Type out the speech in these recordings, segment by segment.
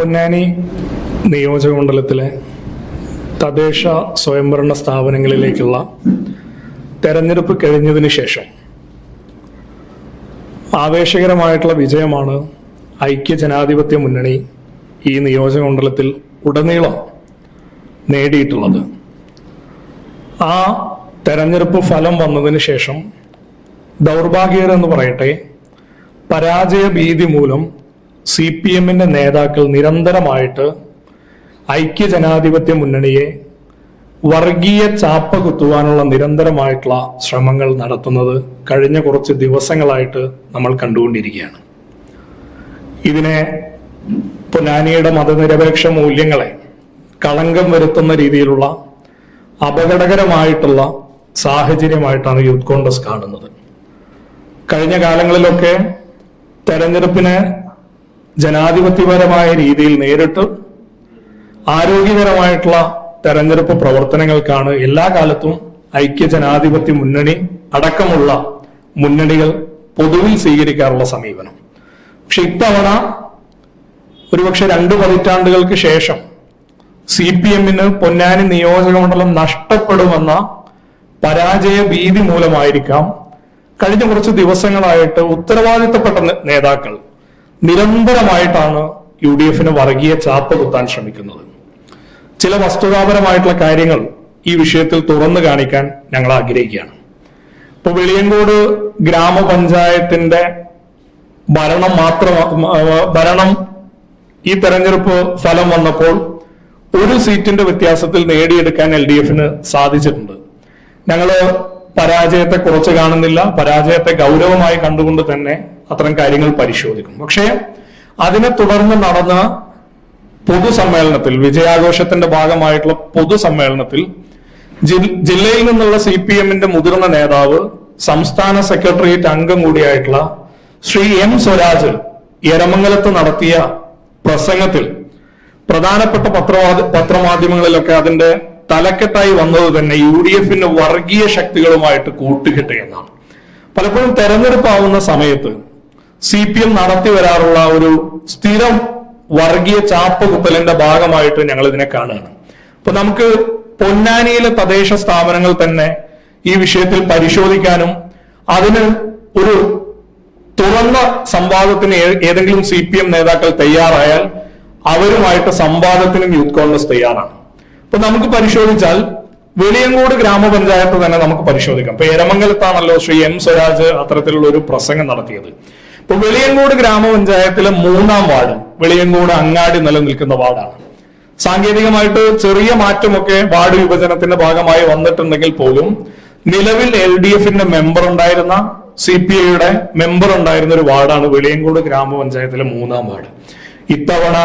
പൊന്നാനി നിയോജകമണ്ഡലത്തിലെ തദ്ദേശ സ്വയംഭരണ സ്ഥാപനങ്ങളിലേക്കുള്ള തെരഞ്ഞെടുപ്പ് കഴിഞ്ഞതിന് ശേഷം ആവേശകരമായിട്ടുള്ള വിജയമാണ് ഐക്യജനാധിപത്യ മുന്നണി ഈ നിയോജകമണ്ഡലത്തിൽ ഉടനീളം നേടിയിട്ടുള്ളത്. ആ തെരഞ്ഞെടുപ്പ് ഫലം വന്നതിന് ശേഷം ദൗർഭാഗ്യകരെന്ന് പറയട്ടെ, പരാജയ ഭീതി മൂലം CPM-ന്റെ നേതാക്കൾ നിരന്തരമായിട്ട് ഐക്യജനാധിപത്യ മുന്നണിയെ വർഗീയ ചാപ്പ കുത്തുവാനുള്ള നിരന്തരമായിട്ടുള്ള ശ്രമങ്ങൾ നടത്തുന്നത് കഴിഞ്ഞ കുറച്ച് ദിവസങ്ങളായിട്ട് നമ്മൾ കണ്ടുകൊണ്ടിരിക്കുകയാണ്. ഇതിനെ പൊന്നാനിയുടെ മതനിരപേക്ഷ മൂല്യങ്ങളെ കളങ്കം വരുത്തുന്ന രീതിയിലുള്ള അപകടകരമായിട്ടുള്ള സാഹചര്യമായിട്ടാണ് യൂത്ത് കോൺഗ്രസ് കാണുന്നത്. കഴിഞ്ഞ കാലങ്ങളിലൊക്കെ തെരഞ്ഞെടുപ്പിനെ ജനാധിപത്യപരമായ രീതിയിൽ നേരിട്ട് ആരോഗ്യകരമായിട്ടുള്ള തെരഞ്ഞെടുപ്പ് പ്രവർത്തനങ്ങൾക്കാണ് എല്ലാ കാലത്തും ഐക്യജനാധിപത്യ മുന്നണി അടക്കമുള്ള മുന്നണികൾ പൊതുവിൽ സ്വീകരിക്കാറുള്ള സമീപനം. പക്ഷെ ഇത്തവണ ഒരുപക്ഷെ 2 പതിറ്റാണ്ടുകൾക്ക് ശേഷം CPM-ന് പൊന്നാനി നിയോജകമണ്ഡലം നഷ്ടപ്പെടുമെന്ന പരാജയ ഭീതി മൂലമായിരിക്കാം കഴിഞ്ഞ കുറച്ച് ദിവസങ്ങളായിട്ട് ഉത്തരവാദിത്തപ്പെട്ട നേതാക്കൾ നിരന്തരമായിട്ടാണ് UDF-ന് വർഗീയ ചാപ്പ കുത്താൻ ശ്രമിക്കുന്നത്. ചില വസ്തുതാപരമായിട്ടുള്ള കാര്യങ്ങൾ ഈ വിഷയത്തിൽ തുറന്നു കാണിക്കാൻ ഞങ്ങൾ ആഗ്രഹിക്കുകയാണ്. ഇപ്പൊ വെളിയങ്കോട് ഗ്രാമപഞ്ചായത്തിന്റെ ഭരണം ഈ തെരഞ്ഞെടുപ്പ് ഫലം വന്നപ്പോൾ ഒരു സീറ്റിന്റെ വ്യത്യാസത്തിൽ നേടിയെടുക്കാൻ LDF-ന് സാധിച്ചിട്ടുണ്ട്. ഞങ്ങള് പരാജയത്തെ കുറച്ച് കാണുന്നില്ല, പരാജയത്തെ ഗൗരവമായി കണ്ടുകൊണ്ട് തന്നെ അത്തരം കാര്യങ്ങൾ പരിശോധിക്കും. പക്ഷേ അതിനെ തുടർന്ന് നടന്ന പൊതുസമ്മേളനത്തിൽ, വിജയാഘോഷത്തിന്റെ ഭാഗമായിട്ടുള്ള പൊതുസമ്മേളനത്തിൽ ജില്ലയിൽ നിന്നുള്ള CPM-ന്റെ മുതിർന്ന നേതാവ്, സംസ്ഥാന സെക്രട്ടേറിയറ്റ് അംഗം കൂടിയായിട്ടുള്ള ശ്രീ M. സ്വരാജ് എരമംഗലത്ത് നടത്തിയ പ്രസംഗത്തിൽ പ്രധാനപ്പെട്ട പത്രമാധ്യമങ്ങളിലൊക്കെ അതിന്റെ തലക്കെട്ടായി വന്നത് തന്നെ UDF-ന് വർഗീയ ശക്തികളുമായിട്ട് കൂട്ടുകെട്ട് എന്നാണ്. പലപ്പോഴും തെരഞ്ഞെടുപ്പാവുന്ന സമയത്ത് CPM നടത്തി വരാറുള്ള ഒരു സ്ഥിരം വർഗീയ ചാപ്പകുത്തലിന്റെ ഭാഗമായിട്ട് ഞങ്ങൾ ഇതിനെ കാണുകയാണ്. അപ്പൊ നമുക്ക് പൊന്നാനിയിലെ തദ്ദേശ സ്ഥാപനങ്ങൾ തന്നെ ഈ വിഷയത്തിൽ പരിശോധിക്കാനും അതിന് ഒരു തുറന്ന സംവാദത്തിന് ഏതെങ്കിലും CPM നേതാക്കൾ തയ്യാറായാൽ അവരുമായിട്ട് സംവാദത്തിനും യൂത്ത് കോൺഗ്രസ് തയ്യാറാണ്. അപ്പൊ നമുക്ക് പരിശോധിച്ചാൽ വെളിയങ്കോട് ഗ്രാമപഞ്ചായത്ത് തന്നെ നമുക്ക് പരിശോധിക്കാം. ഇപ്പൊ എരമംഗലത്താണല്ലോ ശ്രീ M. സ്വരാജ് അത്തരത്തിലുള്ള ഒരു പ്രസംഗം നടത്തിയത്. ഇപ്പൊ വെളിയങ്കോട് ഗ്രാമപഞ്ചായത്തിലെ 3-ാം വാർഡ് വെളിയങ്കോട് അങ്ങാടി നിലനിൽക്കുന്ന വാർഡാണ്. സാങ്കേതികമായിട്ട് ചെറിയ മാറ്റമൊക്കെ വാർഡ് വിഭജനത്തിന്റെ ഭാഗമായി വന്നിട്ടുണ്ടെങ്കിൽ പോലും നിലവിൽ LDF-ന്റെ മെമ്പർ ഉണ്ടായിരുന്ന, CPI-യുടെ മെമ്പർ ഉണ്ടായിരുന്ന ഒരു വാർഡാണ് വെളിയങ്കോട് ഗ്രാമപഞ്ചായത്തിലെ 3-ാം വാർഡ്. ഇത്തവണ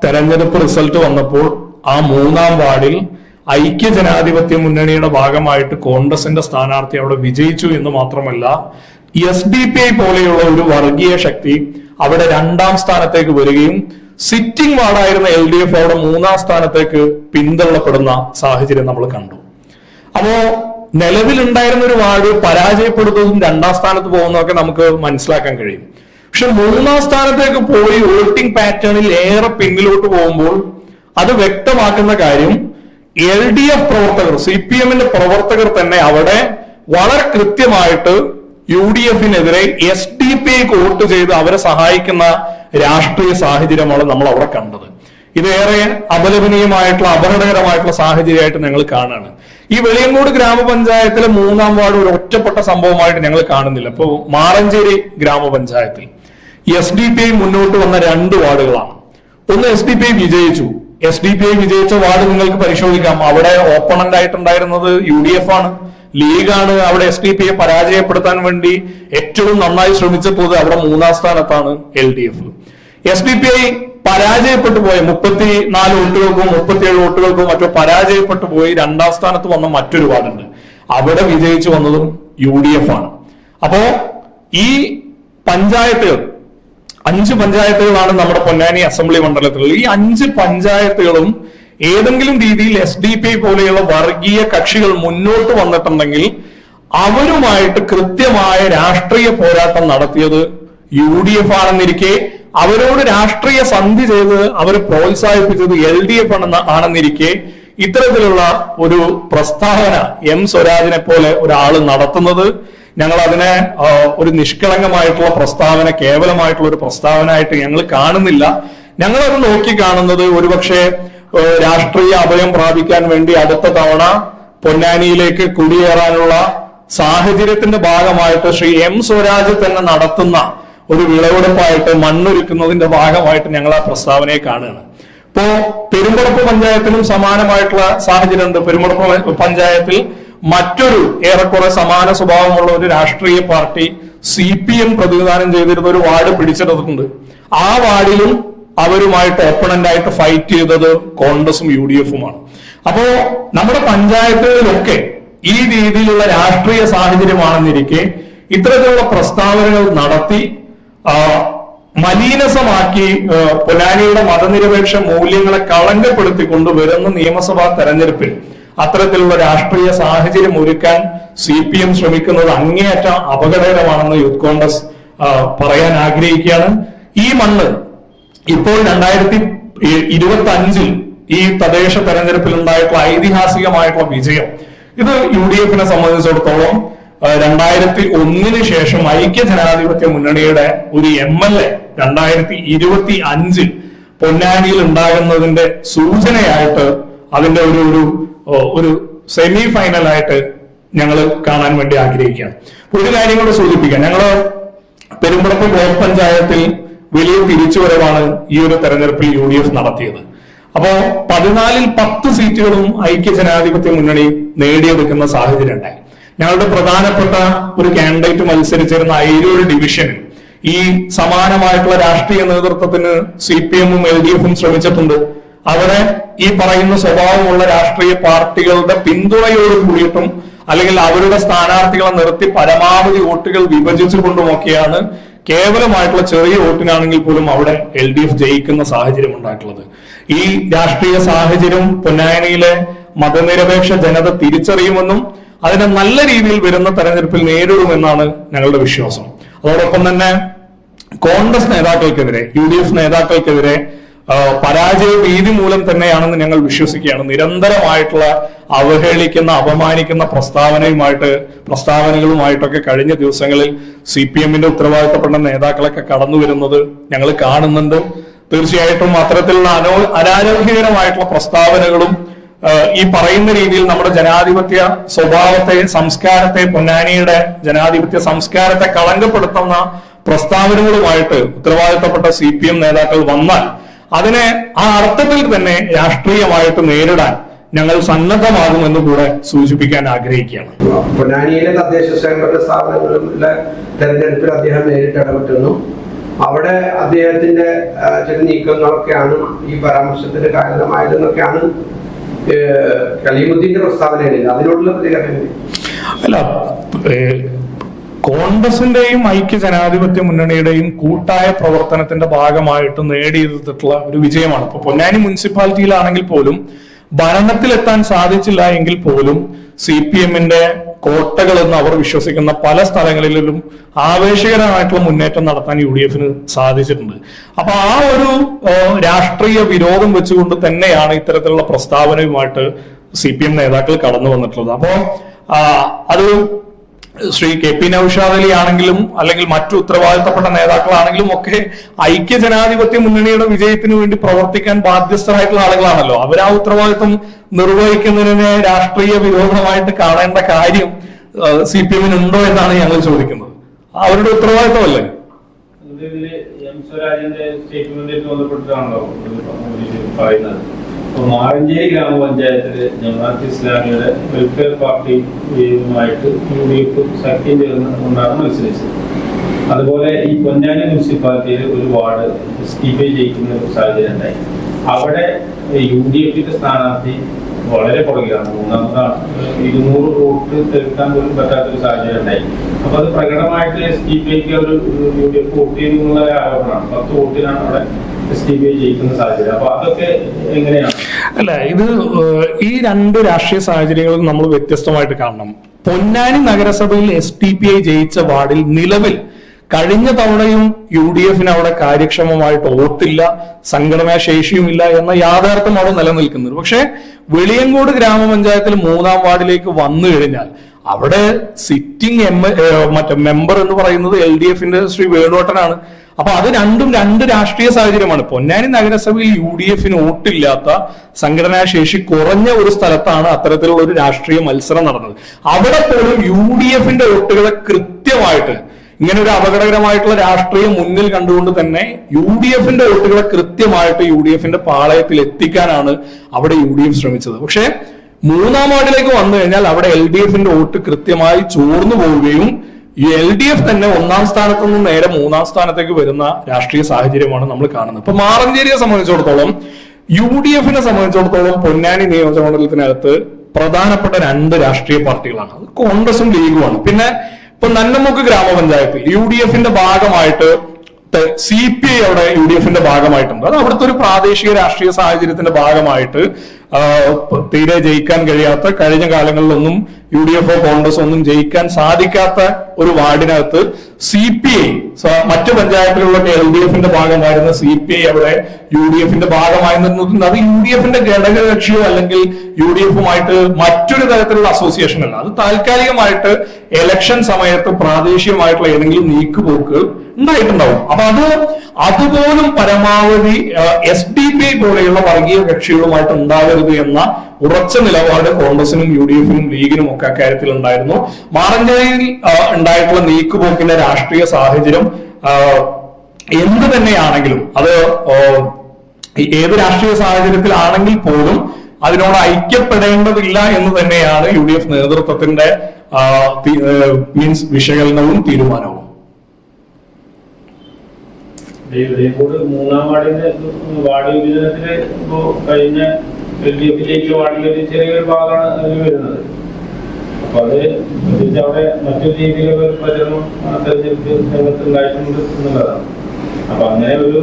തെരഞ്ഞെടുപ്പ് റിസൾട്ട് വന്നപ്പോൾ ആ 3-ാം വാർഡിൽ ഐക്യജനാധിപത്യ മുന്നണിയുടെ ഭാഗമായിട്ട് കോൺഗ്രസിന്റെ സ്ഥാനാർത്ഥി അവിടെ വിജയിച്ചു എന്ന് മാത്രമല്ല, SDPI പോലെയുള്ള ഒരു വർഗീയ ശക്തി അവിടെ 2-ാം സ്ഥാനത്തേക്ക് വരികയും സിറ്റിംഗ് വാർഡായിരുന്ന LDF അവിടെ 3-ാം സ്ഥാനത്തേക്ക് പിന്തള്ളപ്പെടുന്ന സാഹചര്യം നമ്മൾ കണ്ടു. അപ്പോ നിലവിലുണ്ടായിരുന്ന ഒരു വാർഡ് പരാജയപ്പെടുന്നതും 2-ാം സ്ഥാനത്ത് പോകുന്നതൊക്കെ നമുക്ക് മനസ്സിലാക്കാൻ കഴിയും. പക്ഷെ 3-ാം സ്ഥാനത്തേക്ക് പോയി വോട്ടിംഗ് പാറ്റേണിൽ ഏറെ പിന്നിലോട്ട് പോകുമ്പോൾ അത് വ്യക്തമാക്കുന്ന കാര്യം LDF പ്രവർത്തകർ, CPM-ന്റെ പ്രവർത്തകർ തന്നെ അവിടെ വളരെ കൃത്യമായിട്ട് UDF-നെതിരെ SDPI-ക്ക് വോട്ട് ചെയ്ത് അവരെ സഹായിക്കുന്ന രാഷ്ട്രീയ സാഹചര്യമാണ് നമ്മൾ അവിടെ കണ്ടത്. ഇതേറെ അപലപനീയമായിട്ടുള്ള അപകടകരമായിട്ടുള്ള സാഹചര്യമായിട്ട് ഞങ്ങൾ കാണുകയാണ്. ഈ വെളിയങ്കോട് ഗ്രാമപഞ്ചായത്തിലെ 3-ാം വാർഡ് ഒരു ഒറ്റപ്പെട്ട സംഭവമായിട്ട് ഞങ്ങൾ കാണുന്നില്ല. ഇപ്പൊ മാറഞ്ചേരി ഗ്രാമപഞ്ചായത്തിൽ SDPI മുന്നോട്ട് വന്ന 2 വാർഡുകളാണ്. ഒന്ന് SDPI വിജയിച്ചു. SDPI വിജയിച്ച വാർഡ് നിങ്ങൾക്ക് പരിശോധിക്കാം. അവിടെ ഓപ്പണന്റ് ആയിട്ടുണ്ടായിരുന്നത് UDF ആണ്, ലീഗാണ്. അവിടെ SDPI പരാജയപ്പെടുത്താൻ വേണ്ടി ഏറ്റവും നന്നായി ശ്രമിച്ചപ്പോൾ അവിടെ 3-ാം സ്ഥാനത്താണ് LDF. SDPI പരാജയപ്പെട്ടു പോയ 34 വോട്ടുകൾക്കും 37 വോട്ടുകൾക്കും മറ്റോ പരാജയപ്പെട്ടു പോയി 2-ാം സ്ഥാനത്ത് വന്ന മറ്റൊരു വാർഡുണ്ട്. അവിടെ വിജയിച്ചു വന്നതും UDF ആണ്. അപ്പോ ഈ പഞ്ചായത്തുകൾ 5 പഞ്ചായത്തുകളാണ് നമ്മുടെ പൊന്നാനി അസംബ്ലി മണ്ഡലത്തിലുള്ള. ഈ 5 പഞ്ചായത്തുകളും ഏതെങ്കിലും രീതിയിൽ SDPI പോലെയുള്ള വർഗീയ കക്ഷികൾ മുന്നോട്ട് വന്നിട്ടുണ്ടെങ്കിൽ അവരുമായിട്ട് കൃത്യമായ രാഷ്ട്രീയ പോരാട്ടം നടത്തിയത് UDF ആണെന്നിരിക്കെ അവരോട് രാഷ്ട്രീയ സന്ധി ചെയ്ത് അവർ പ്രോത്സാഹിപ്പിച്ചത് LDF ആണെന്നിരിക്കെ ഇത്തരത്തിലുള്ള ഒരു പ്രസ്താവന M സ്വരാജിനെ പോലെ ഒരാൾ നടത്തുന്നത് ഞങ്ങൾ അതിനെ ഒരു നിഷ്കളങ്കമായിട്ടുള്ള പ്രസ്താവന, കേവലമായിട്ടുള്ള ഒരു പ്രസ്താവന ആയിട്ട് ഞങ്ങൾ കാണുന്നില്ല. ഞങ്ങളത് നോക്കി കാണുന്നത് ഒരുപക്ഷെ രാഷ്ട്രീയ അഭയം പ്രാപിക്കാൻ വേണ്ടി അടുത്ത തവണ പൊന്നാനിയിലേക്ക് കുടിയേറാനുള്ള സാഹചര്യത്തിന്റെ ഭാഗമായിട്ട് ശ്രീ M സ്വരാജ് തന്നെ നടത്തുന്ന ഒരു വിളവെടുപ്പായിട്ട് മണ്ണൊരുക്കുന്നതിന്റെ ഭാഗമായിട്ട് ഞങ്ങൾ ആ പ്രസ്താവനയെ കാണുകയാണ്. ഇപ്പോ പെരുമ്പടപ്പ് പഞ്ചായത്തിലും സമാനമായിട്ടുള്ള സാഹചര്യമുണ്ട്. പെരുമ്പടപ്പ് പഞ്ചായത്തിൽ മറ്റൊരു ഏറെക്കുറെ സമാന സ്വഭാവമുള്ള ഒരു രാഷ്ട്രീയ പാർട്ടി CPM പ്രതിനിധാനം ചെയ്തിരുന്ന ഒരു വാർഡ് പിടിച്ചെടുത്തിട്ടുണ്ട്. ആ വാർഡിലും അവരുമായിട്ട് ഓപ്പണന്റ് ആയിട്ട് ഫൈറ്റ് ചെയ്തത് കോൺഗ്രസും UDF-ഉമാണ്. അപ്പോ നമ്മുടെ പഞ്ചായത്തുകളിലൊക്കെ ഈ രീതിയിലുള്ള രാഷ്ട്രീയ സാഹചര്യമാണെന്നിരിക്കെ ഇത്തരത്തിലുള്ള പ്രസ്താവനകൾ നടത്തി മലീനസമാക്കി പൊന്നാനിയുടെ മതനിരപേക്ഷ മൂല്യങ്ങളെ കളങ്കപ്പെടുത്തിക്കൊണ്ട് വരുന്ന നിയമസഭാ തെരഞ്ഞെടുപ്പിൽ അത്തരത്തിലുള്ള രാഷ്ട്രീയ സാഹചര്യം ഒരുക്കാൻ CPM ശ്രമിക്കുന്നത് അങ്ങേയറ്റം അപകടകരമാണെന്ന് യൂത്ത് കോൺഗ്രസ് പറയാൻ ആഗ്രഹിക്കുകയാണ്. ഈ മണ്ണ് ഇപ്പോൾ 2025 ഈ തദ്ദേശ തെരഞ്ഞെടുപ്പിൽ ഉണ്ടായിട്ടുള്ള ഐതിഹാസികമായിട്ടുള്ള വിജയം, ഇത് UDF-നെ സംബന്ധിച്ചിടത്തോളം 2001 ശേഷം ഐക്യ ജനാധിപത്യ മുന്നണിയുടെ ഒരു MLA 2025 പൊന്നാനിയിൽ ഉണ്ടാകുന്നതിന്റെ സൂചനയായിട്ട് അതിന്റെ ഒരു സെമി ഫൈനലായിട്ട് ഞങ്ങൾ കാണാൻ വേണ്ടി ആഗ്രഹിക്കുകയാണ്. ഒരു കാര്യം കൂടെ സൂചിപ്പിക്കാം. ഞങ്ങള് പെരുമ്പടപ്പ് ബ്ലോക്ക് പഞ്ചായത്തിൽ വലിയ തിരിച്ചുവരവാണ് ഈ ഒരു തെരഞ്ഞെടുപ്പിൽ UDF നടത്തിയത്. അപ്പോ 14ൽ 10 സീറ്റുകളും ഐക്യ ജനാധിപത്യ മുന്നണി നേടിയെടുക്കുന്ന സാഹചര്യം ഉണ്ടായി. ഞങ്ങളുടെ പ്രധാനപ്പെട്ട ഒരു കാൻഡിഡേറ്റ് മത്സരിച്ചിരുന്ന അയിരൂർ ഡിവിഷനിൽ ഈ സമാനമായിട്ടുള്ള രാഷ്ട്രീയ നേതൃത്വത്തിന് CPM-ഉം LDF-ഉം ശ്രമിച്ചിട്ടുണ്ട്. അവരെ ഈ പറയുന്ന സ്വഭാവമുള്ള രാഷ്ട്രീയ പാർട്ടികളുടെ പിന്തുണയോട് കൂടിയിട്ടും അല്ലെങ്കിൽ അവരുടെ സ്ഥാനാർത്ഥികളെ നിർത്തി പരമാവധി വോട്ടുകൾ വിഭജിച്ചുകൊണ്ടുമൊക്കെയാണ് കേവലമായിട്ടുള്ള ചെറിയ വോട്ടിനാണെങ്കിൽ പോലും അവിടെ LDF ജയിക്കുന്ന സാഹചര്യം ഉണ്ടായിട്ടുള്ളത്. ഈ രാഷ്ട്രീയ സാഹചര്യം പൊന്നാനിയിലെ മതനിരപേക്ഷ ജനത തിരിച്ചറിയുമെന്നും അതിനെ നല്ല രീതിയിൽ വരുന്ന തെരഞ്ഞെടുപ്പിൽ നേരിടുമെന്നാണ് ഞങ്ങളുടെ വിശ്വാസം. അതോടൊപ്പം തന്നെ കോൺഗ്രസ് നേതാക്കൾക്കെതിരെ, UDF നേതാക്കൾക്കെതിരെ പരാജയ ഭീതി മൂലം തന്നെയാണെന്ന് ഞങ്ങൾ വിശ്വസിക്കുകയാണ്. നിരന്തരമായിട്ടുള്ള അവഹേളിക്കുന്ന, അപമാനിക്കുന്ന പ്രസ്താവനകളുമായിട്ടൊക്കെ കഴിഞ്ഞ ദിവസങ്ങളിൽ CPM-ന്റെ ഉത്തരവാദിത്തപ്പെട്ട നേതാക്കളൊക്കെ കടന്നു വരുന്നത് ഞങ്ങൾ കാണുന്നുണ്ട്. തീർച്ചയായിട്ടും അത്തരത്തിലുള്ള അനാരോഗ്യകരമായിട്ടുള്ള പ്രസ്താവനകളും ഈ പറയുന്ന രീതിയിൽ നമ്മുടെ ജനാധിപത്യ സ്വഭാവത്തെ, സംസ്കാരത്തെ, പൊന്നാനിയുടെ ജനാധിപത്യ സംസ്കാരത്തെ കളങ്കപ്പെടുത്തുന്ന പ്രസ്താവനകളുമായിട്ട് ഉത്തരവാദിത്തപ്പെട്ട CPM നേതാക്കൾ വന്നാൽ അതിനെ ആ അർത്ഥത്തിൽ തന്നെ രാഷ്ട്രീയമായിട്ട് നേരിടാൻ ഞങ്ങൾ സന്നദ്ധമാകുമെന്ന് കൂടെ സൂചിപ്പിക്കാൻ ആഗ്രഹിക്കുകയാണ്. പൊന്നാനിയിലെ തദ്ദേശ സ്വയംഭരണ സ്ഥാപനങ്ങളിലെ തെരഞ്ഞെടുപ്പിൽ അദ്ദേഹം നേരിട്ട് ഇടപെട്ടിരുന്നു. അവിടെ അദ്ദേഹത്തിന്റെ ചില നീക്കങ്ങളൊക്കെയാണ് ഈ പരാമർശത്തിന് കാരണമായതെന്നൊക്കെയാണ് കലീമുദ്ദീന്റെ പ്രസ്താവനയില്ല. അതിനോടുള്ള പ്രതികരണം അല്ല, കോൺഗ്രസിന്റെയും ഐക്യ ജനാധിപത്യ മുന്നണിയുടെയും കൂട്ടായ പ്രവർത്തനത്തിന്റെ ഭാഗമായിട്ട് നേടിയെടുത്തിട്ടുള്ള ഒരു വിജയമാണ്. ഇപ്പൊ പൊന്നാനി മുനിസിപ്പാലിറ്റിയിലാണെങ്കിൽ പോലും ഭരണത്തിലെത്താൻ സാധിച്ചില്ല എങ്കിൽ പോലും CPM-ന്റെ കോട്ടകൾ എന്ന് അവർ വിശ്വസിക്കുന്ന പല സ്ഥലങ്ങളിലും ആവേശകരമായിട്ടുള്ള മുന്നേറ്റം നടത്താൻ UDF-ന് സാധിച്ചിട്ടുണ്ട്. അപ്പൊ ആ ഒരു രാഷ്ട്രീയ വിരോധം വെച്ചുകൊണ്ട് തന്നെയാണ് ഇത്തരത്തിലുള്ള പ്രസ്താവനയുമായിട്ട് CPM നേതാക്കൾ കടന്നു വന്നിട്ടുള്ളത്. അപ്പോ അത് ശ്രീ KP നൗഷാദ് അലി ആണെങ്കിലും അല്ലെങ്കിൽ മറ്റു ഉത്തരവാദിത്തപ്പെട്ട നേതാക്കളാണെങ്കിലും ഒക്കെ ഐക്യ ജനാധിപത്യ മുന്നണിയുടെ വിജയത്തിന് വേണ്ടി പ്രവർത്തിക്കാൻ ബാധ്യസ്ഥരായിട്ടുള്ള ആളുകളാണല്ലോ. അവർ ആ ഉത്തരവാദിത്വം നിർവഹിക്കുന്നതിനെ രാഷ്ട്രീയ വിരോധമായിട്ട് കാണേണ്ട കാര്യം CPM-ന് ഉണ്ടോ എന്നാണ് ഞങ്ങൾ ചോദിക്കുന്നത്. അവരുടെ ഉത്തരവാദിത്വമല്ലേ? M സ്വരാജിന്റെ സ്റ്റേറ്റ്മെന്റിൽ ബന്ധപ്പെട്ടിട്ടാണല്ലോ പറയുന്നത്. മാറഞ്ചേരി ഗ്രാമപഞ്ചായത്തില് ജമാഅത്ത് ഇസ്ലാമിയുടെ വെൽഫെയർ പാർട്ടിയുമായിട്ട് UDF സഖ്യം ചേർന്നുകൊണ്ടാണ് മത്സരിച്ചത്. അതുപോലെ ഈ പൊന്നാനി മുനിസിപ്പാലിറ്റിയിൽ ഒരു വാർഡ് STP ജയിക്കുന്ന ഒരു സാഹചര്യം ഉണ്ടായി. അവിടെ UDF-ന്റെ സ്ഥാനാർത്ഥി വളരെ പുറകിലാണ്, മൂന്നാമതാണ്. 200 വോട്ട് തീർക്കാൻ പോലും പറ്റാത്തൊരു സാഹചര്യം ഉണ്ടായി. അപ്പൊ അത് പ്രകടമായിട്ട് STPക്ക് ഒരു UDF വോട്ട് ചെയ്യുന്നുള്ള ഒരു ആരോപണമാണ്. 10 വോട്ടിനാണ് അവിടെ STP ജയിക്കുന്ന സാഹചര്യം. അപ്പൊ അതൊക്കെ എങ്ങനെയാണ്? അല്ല, ഇത് ഈ രണ്ട് രാഷ്ട്രീയ സാഹചര്യങ്ങളും നമ്മൾ വ്യത്യസ്തമായിട്ട് കാണണം. പൊന്നാനി നഗരസഭയിൽ STPI ജയിച്ച വാർഡിൽ നിലവിൽ കഴിഞ്ഞ തവണയും UDF-ന് അവിടെ കാര്യക്ഷമമായിട്ട് വോട്ടില്ല, സംഘടനാ ശേഷിയുമില്ല എന്ന യാഥാർത്ഥ്യം അവിടെ നിലനിൽക്കുന്നത്. പക്ഷെ വെളിയങ്കോട് ഗ്രാമപഞ്ചായത്തിൽ 3-ാം വാർഡിലേക്ക് വന്നു കഴിഞ്ഞാൽ അവിടെ സിറ്റിംഗ് മെമ്പർ എന്ന് പറയുന്നത് LDF-ന്റെ ശ്രീ വേണുവട്ടനാണ്. അപ്പൊ അത് രണ്ടും രണ്ട് രാഷ്ട്രീയ സാഹചര്യമാണ്. പൊന്നാനി നഗരസഭയിൽ UDF-ന് വോട്ടില്ലാത്ത, സംഘടനാ ശേഷി കുറഞ്ഞ ഒരു സ്ഥലത്താണ് അത്തരത്തിലുള്ള ഒരു രാഷ്ട്രീയ മത്സരം നടന്നത്. അവിടെ പോലും UDF-ന്റെ വോട്ടുകളെ കൃത്യമായിട്ട്, ഇങ്ങനെ ഒരു അപകടകരമായിട്ടുള്ള രാഷ്ട്രീയം മുന്നിൽ കണ്ടുകൊണ്ട് തന്നെ UDF-ന്റെ വോട്ടുകളെ കൃത്യമായിട്ട് UDF-ന്റെ പാളയത്തിൽ എത്തിക്കാനാണ് അവിടെ UDF ശ്രമിച്ചത്. പക്ഷേ 3-ാം വാർഡിലേക്ക് വന്നു കഴിഞ്ഞാൽ അവിടെ LDF-ന്റെ വോട്ട് കൃത്യമായി ചോർന്നു പോവുകയും ഈ LDF തന്നെ 1-ാം സ്ഥാനത്ത് നിന്ന് നേരെ 3-ാം സ്ഥാനത്തേക്ക് വരുന്ന രാഷ്ട്രീയ സാഹചര്യമാണ് നമ്മൾ കാണുന്നത്. ഇപ്പൊ മാറഞ്ചേരിയെ സംബന്ധിച്ചിടത്തോളം, UDF-നെ സംബന്ധിച്ചിടത്തോളം പൊന്നാനി നിയോജകമണ്ഡലത്തിനകത്ത് പ്രധാനപ്പെട്ട 2 രാഷ്ട്രീയ പാർട്ടികളാണ്. അത് കോൺഗ്രസും ലീഗുമാണ്. പിന്നെ ഇപ്പൊ നന്നമുക്ക് ഗ്രാമപഞ്ചായത്തിൽ UDF-ന്റെ ഭാഗമായിട്ട് CPI അവിടെ UDF-ന്റെ ഭാഗമായിട്ടുണ്ട്. അത് അവിടുത്തെ ഒരു പ്രാദേശിക രാഷ്ട്രീയ സാഹചര്യത്തിന്റെ ഭാഗമായിട്ട് തീരെ ജയിക്കാൻ കഴിയാത്ത, കഴിഞ്ഞ കാലങ്ങളിലൊന്നും UDF-ഓ കോൺഗ്രസ് ഒന്നും ജയിക്കാൻ സാധിക്കാത്ത ഒരു വാർഡിനകത്ത് CPI, മറ്റു പഞ്ചായത്തിലുള്ള LDF-ന്റെ ഭാഗമായിരുന്ന CPI അവിടെ UDF-ന്റെ ഭാഗമായി നിന്നത് അത് UDF-ന്റെ ഘടകകക്ഷിയോ അല്ലെങ്കിൽ UDF-ഉമായിട്ട് മറ്റൊരു തരത്തിലുള്ള അസോസിയേഷൻ അല്ല. അത് താൽക്കാലികമായിട്ട് ഇലക്ഷൻ സമയത്ത് പ്രാദേശികമായിട്ടുള്ള ഏതെങ്കിലും നീക്കുപോക്ക് ഉണ്ടായിട്ടുണ്ടാവും. അപ്പൊ അതുപോലും പരമാവധി SDPI പോലെയുള്ള വർഗീയ കക്ഷികളുമായിട്ട് ഉണ്ടാകരുത് എന്ന ഉറച്ച നിലപാട് കോൺഗ്രസിനും UDF-നും ലീഗിനും ഒക്കെ അക്കാര്യത്തിൽ ഉണ്ടായിരുന്നു. മാറഞ്ചേരിയിൽ ഉണ്ടായിട്ടുള്ള നീക്കുപോക്കിന്റെ രാഷ്ട്രീയ സാഹചര്യം എന്ത് തന്നെയാണെങ്കിലും, അത് ഏത് രാഷ്ട്രീയ സാഹചര്യത്തിലാണെങ്കിൽ പോലും അതിനോട് ഐക്യപ്പെടേണ്ടതില്ല എന്ന് തന്നെയാണ് UDF നേതൃത്വത്തിന്റെ വിശകലനവും തീരുമാനവും. വെളിയങ്കോട് 3-ാം വാർഡിന്റെ വാർഡ് വിഭജനത്തിന് ഇപ്പോ കഴിഞ്ഞ LDF-ലേക്ക് വാർഡിൽ ഒരു ചെറിയൊരു ഭാഗമാണ് അതിൽ വരുന്നത്. അപ്പൊ അത് അവിടെ മറ്റൊരു രീതിയിലുള്ള ഒരു പ്രചരണം തെരഞ്ഞെടുപ്പ് രംഗത്ത് ഉണ്ടായിട്ടുണ്ട് എന്നുള്ളതാണ്. അപ്പൊ അങ്ങനെ ഒരു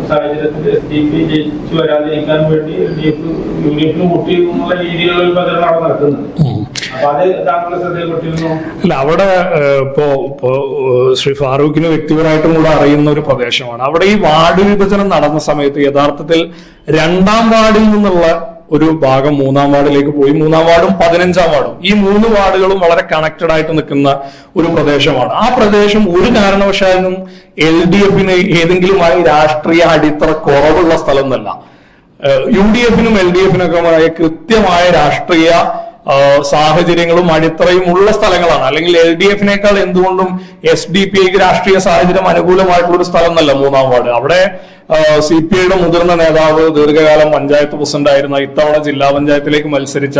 സാഹചര്യത്തിൽ SDP ജയിച്ചു വരാതിരിക്കാൻ വേണ്ടി UDF-ന് വോട്ട് ചെയ്യുന്നുള്ള രീതിയിലുള്ള ഒരു പ്രചരണം അവിടെ നടത്തുന്നത്. അപ്പൊ അത് താങ്കളുടെ ശ്രദ്ധയിൽപ്പെട്ടിരുന്നു? അല്ല, അവിടെ ഇപ്പോ ശ്രീ ഫാറൂഖിന് വ്യക്തിപരമായിട്ടും കൂടെ അറിയുന്ന ഒരു പ്രദേശമാണ്. അവിടെ ഈ വാർഡ് വിഭജനം നടന്ന സമയത്ത് യഥാർത്ഥത്തിൽ 2-ാം വാർഡിൽ നിന്നുള്ള ഒരു ഭാഗം 3-ാം വാർഡിലേക്ക് പോയി. 3-ാം വാർഡും 15-ാം വാർഡും, ഈ 3 വാർഡുകളും വളരെ കണക്റ്റഡ് ആയിട്ട് നിൽക്കുന്ന ഒരു പ്രദേശമാണ്. ആ പ്രദേശം ഒരു കാരണവശാലും LDF-ന് ഏതെങ്കിലുമായി രാഷ്ട്രീയ അടിത്തറ കുറവുള്ള സ്ഥലം എന്നല്ല. UDF-നും LDF-നൊക്കെ കൃത്യമായ രാഷ്ട്രീയ സാഹചര്യങ്ങളും അടിത്തറയും ഉള്ള സ്ഥലങ്ങളാണ്. അല്ലെങ്കിൽ LDF-നേക്കാൾ എന്തുകൊണ്ടും SDPIക്ക് രാഷ്ട്രീയ സാഹചര്യം അനുകൂലമായിട്ടുള്ള ഒരു സ്ഥലം എന്നല്ല 3-ാം വാർഡ്. അവിടെ CPIയുടെ മുതിർന്ന നേതാവ്, ദീർഘകാലം പഞ്ചായത്ത് പ്രസിഡന്റ് ആയിരുന്ന, ഇത്തവണ ജില്ലാ പഞ്ചായത്തിലേക്ക് മത്സരിച്ച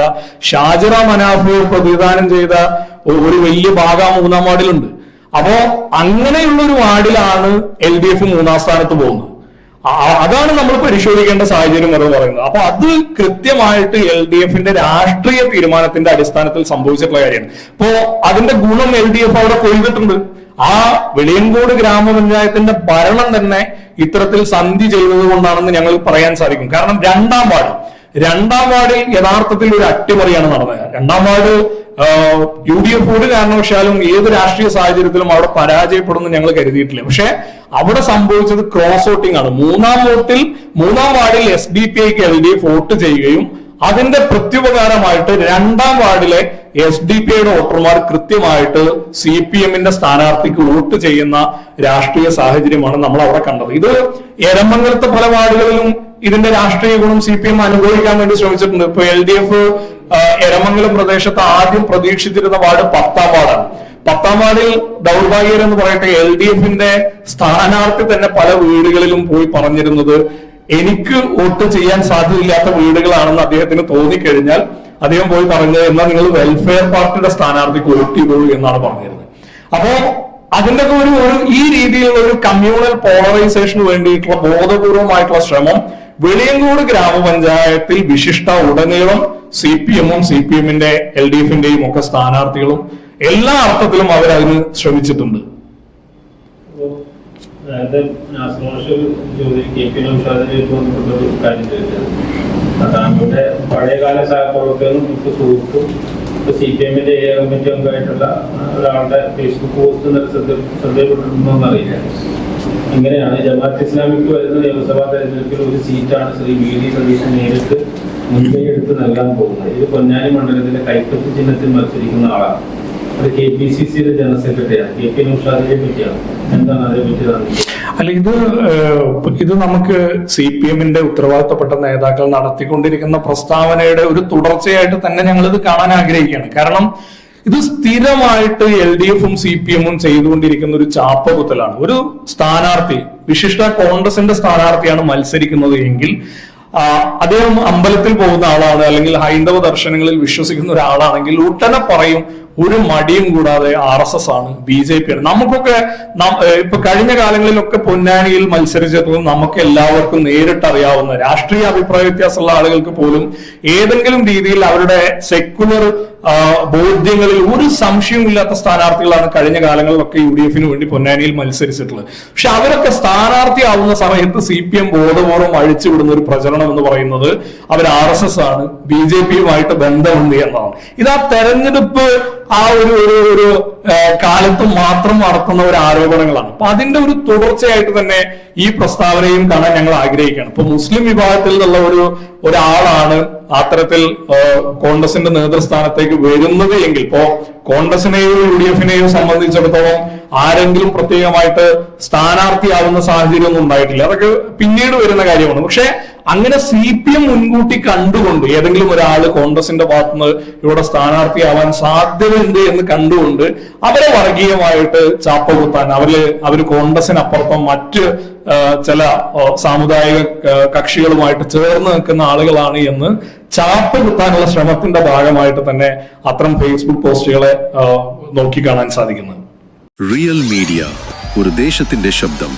ഷാജിറ മനാഫ് പ്രതിദാനം ചെയ്ത ഒരു വലിയ ഭാഗം 3-ാം വാർഡിലുണ്ട്. അപ്പോ അങ്ങനെയുള്ള ഒരു വാർഡിലാണ് LDF 3-ാം സ്ഥാനത്ത് പോകുന്നത്. അതാണ് നമ്മൾ പരിശോധിക്കേണ്ട സാഹചര്യം എന്ന് പറയുന്നത്. അപ്പൊ അത് കൃത്യമായിട്ട് LDF-ന്റെ രാഷ്ട്രീയ തീരുമാനത്തിന്റെ അടിസ്ഥാനത്തിൽ സംഭവിച്ചിട്ടുള്ള കാര്യമാണ്. ഇപ്പോ അതിന്റെ ഗുണം LDF അവിടെ കൊയ്തിട്ടുണ്ട്. ആ വെളിയങ്കോട് ഗ്രാമപഞ്ചായത്തിന്റെ ഭരണം തന്നെ ഇത്തരത്തിൽ സന്ധി ചെയ്തത് കൊണ്ടാണെന്ന് ഞങ്ങൾ പറയാൻ സാധിക്കും. കാരണം 2-ാം വാർഡിൽ യഥാർത്ഥത്തിൽ ഒരു അട്ടിമറിയാണ് നടന്നത്. 2-ാം വാർഡ് UDF ഒരു കാരണവശാലും ഏത് രാഷ്ട്രീയ സാഹചര്യത്തിലും അവിടെ പരാജയപ്പെടുമെന്ന് ഞങ്ങൾ കരുതിയിട്ടില്ല. പക്ഷെ അവിടെ സംഭവിച്ചത് ക്രോസ് വോട്ടിംഗ് ആണ്. 3-ാം വാർഡിൽ SDPIക്ക് LDF വോട്ട് ചെയ്യുകയും അതിന്റെ പ്രത്യുപകാരമായിട്ട് 2-ാം വാർഡിലെ SDPIയുടെ വോട്ടർമാർ കൃത്യമായിട്ട് CPM-ന്റെ സ്ഥാനാർത്ഥിക്ക് വോട്ട് ചെയ്യുന്ന രാഷ്ട്രീയ സാഹചര്യമാണ് നമ്മൾ അവിടെ കണ്ടത്. ഇത് എരമംഗലത്തെ പല വാർഡുകളിലും ഇതിന്റെ രാഷ്ട്രീയ ഗുണം CPM അനുഭവിക്കാൻ വേണ്ടി ശ്രമിച്ചിട്ടുണ്ട്. ഇപ്പൊ LDF എരമംഗലം പ്രദേശത്ത് ആദ്യം പ്രതീക്ഷിച്ചിരുന്ന വാർഡ് 10-ാം വാർഡാണ്. 10-ാം വാർഡിൽ ദൗർഭാഗ്യർ എന്ന് പറയട്ടെ, LDF-ന്റെ സ്ഥാനാർത്ഥി തന്നെ പല വീടുകളിലും പോയി പറഞ്ഞിരുന്നത് എനിക്ക് വോട്ട് ചെയ്യാൻ സാധ്യതയില്ലാത്ത വീടുകളാണെന്ന് അദ്ദേഹത്തിന് തോന്നിക്കഴിഞ്ഞാൽ അദ്ദേഹം പോയി പറഞ്ഞത് എന്നാൽ നിങ്ങൾ വെൽഫെയർ പാർട്ടിയുടെ സ്ഥാനാർത്ഥിക്ക് വോട്ട് ചെയ്തോളൂ എന്നാണ് പറഞ്ഞിരുന്നത്. അപ്പോ അതിന്റെ ഒരു ഈ രീതിയിലുള്ള ഒരു കമ്മ്യൂണൽ പോളറൈസേഷന് വേണ്ടിയിട്ടുള്ള ബോധപൂർവമായിട്ടുള്ള ശ്രമം വെളിയങ്കോട് ഗ്രാമപഞ്ചായത്തിൽ വിശിഷ്ട ഉടനീളം CPM-ഉം CPM-ന്റെ LDF-ന്റെയും ഒക്കെ സ്ഥാനാർത്ഥികളും എല്ലാ അർത്ഥത്തിലും അവരതിന് ശ്രമിച്ചിട്ടുണ്ട്. താങ്കളുടെ പഴയകാല സഹപ്രവർത്തകനും സുഹൃത്തും CPM-ന്റെ ഏരിയ കമ്മിറ്റി അംഗമായിട്ടുള്ള ഒരാളുടെ ഫേസ്ബുക്ക് പോസ്റ്റ് ശ്രദ്ധയപ്പെട്ടിട്ടുണ്ടോന്നറിയില്ല. ഇങ്ങനെയാണ് ജമാഅത്ത് ഇസ്ലാമിക്ക് വരുന്ന നിയമസഭാ തെരഞ്ഞെടുപ്പിൽ ഒരു സീറ്റാണ് ശ്രീ VD സതീശൻ നേരിട്ട് മുൻകൈ എടുത്ത് നൽകാൻ പോകുന്നത്. ഇത് പൊന്നാനി മണ്ഡലത്തിലെ കൈപ്പത്തി ചിഹ്നത്തിൽ മത്സരിക്കുന്ന ആളാണ്. അത് KPCCയുടെ ജനറൽ സെക്രട്ടറിയാണ്. KP നൗഷാദിനെ പറ്റിയാണ്. എന്താണ് അതേപറ്റി? അല്ല, ഇത് നമുക്ക് CPM-ന്റെ ഉത്തരവാദിത്തപ്പെട്ട നേതാക്കൾ നടത്തിക്കൊണ്ടിരിക്കുന്ന പ്രസ്താവനയുടെ ഒരു തുടർച്ചയായിട്ട് തന്നെ ഞങ്ങൾ ഇത് കാണാൻ ആഗ്രഹിക്കുകയാണ്. കാരണം ഇത് സ്ഥിരമായിട്ട് LDF-ഉം CPM-ഉം ചെയ്തുകൊണ്ടിരിക്കുന്ന ഒരു ചാപ്പകുത്തലാണ്. ഒരു സ്ഥാനാർത്ഥി, വിശിഷ്ട കോൺഗ്രസിന്റെ സ്ഥാനാർത്ഥിയാണ് മത്സരിക്കുന്നത് എങ്കിൽ അദ്ദേഹം അമ്പലത്തിൽ പോകുന്ന ആളാണ്, അല്ലെങ്കിൽ ഹൈന്ദവ ദർശനങ്ങളിൽ വിശ്വസിക്കുന്ന ഒരാളാണെങ്കിൽ ഉടനെ പറയും ഒരു മടിയും കൂടാതെ RSS ആണ്, BJP ആണ്. നമുക്കൊക്കെ ഇപ്പൊ കഴിഞ്ഞ കാലങ്ങളിലൊക്കെ പൊന്നാനിയിൽ മത്സരിച്ചപ്പോൾ നമുക്ക് എല്ലാവർക്കും നേരിട്ടറിയാവുന്ന, രാഷ്ട്രീയ അഭിപ്രായ വ്യത്യാസമുള്ള ആളുകൾക്ക് പോലും ഏതെങ്കിലും രീതിയിൽ അവരുടെ സെക്കുലർ ബോധ്യങ്ങളിൽ ഒരു സംശയവുമില്ലാത്ത സ്ഥാനാർത്ഥികളാണ് കഴിഞ്ഞ കാലങ്ങളിലൊക്കെ UDF-ന് വേണ്ടി പൊന്നാനിയിൽ മത്സരിച്ചിട്ടുള്ളത്. പക്ഷെ അവരൊക്കെ സ്ഥാനാർത്ഥിയാവുന്ന സമയത്ത് CPM ബോധപൂർവ്വം അഴിച്ചുവിടുന്ന ഒരു പ്രചരണം എന്ന് പറയുന്നത് അവർ RSS ആണ്, BJP-യുമായിട്ട് ബന്ധമുണ്ട് എന്നതാണ്. ഇത് ആ തെരഞ്ഞെടുപ്പ് ആ ഒരു കാലത്ത് മാത്രം നടത്തുന്ന ഒരു ആരോപണങ്ങളാണ്. അപ്പൊ അതിന്റെ ഒരു തുടർച്ചയായിട്ട് തന്നെ ഈ പ്രസ്താവനയും കാണാൻ ഞങ്ങൾ ആഗ്രഹിക്കുകയാണ്. ഇപ്പൊ മുസ്ലിം വിഭാഗത്തിൽ നിന്നുള്ള ഒരാളാണ് അത്തരത്തിൽ കോൺഗ്രസിന്റെ നേതൃസ്ഥാനത്തേക്ക് വരുന്നത് എങ്കിൽ, ഇപ്പോ കോൺഗ്രസിനെയോ UDF-നെയോ സംബന്ധിച്ചിടത്തോളം ആരെങ്കിലും പ്രത്യേകമായിട്ട് സ്ഥാനാർത്ഥിയാവുന്ന സാഹചര്യം ഒന്നും ഉണ്ടായിട്ടില്ല. അതൊക്കെ പിന്നീട് വരുന്ന കാര്യമാണ്. പക്ഷെ അങ്ങനെ CPM മുൻകൂട്ടി കണ്ടുകൊണ്ട് ഏതെങ്കിലും ഒരാൾ കോൺഗ്രസിന്റെ ഭാഗത്തുനിന്ന് ഇവിടെ സ്ഥാനാർത്ഥിയാവാൻ സാധ്യതയുണ്ട് എന്ന് കണ്ടുകൊണ്ട് അവരെ വർഗീയമായിട്ട് ചാപ്പകുത്താൻ, അവര് കോൺഗ്രസിനപ്പുറത്തും മറ്റ് ചില സാമുദായിക കക്ഷികളുമായിട്ട് ചേർന്ന് നിൽക്കുന്ന ആളുകളാണ് എന്ന് ചാപ്പ് കുത്താനുള്ള ശ്രമത്തിന്റെ ഭാഗമായിട്ട് തന്നെ അത്തരം ഫേസ്ബുക്ക് പോസ്റ്റുകളെ നോക്കിക്കാണാൻ സാധിക്കുന്നത്. റിയൽ മീഡിയ, ഒരു ദേശത്തിന്റെ ശബ്ദം.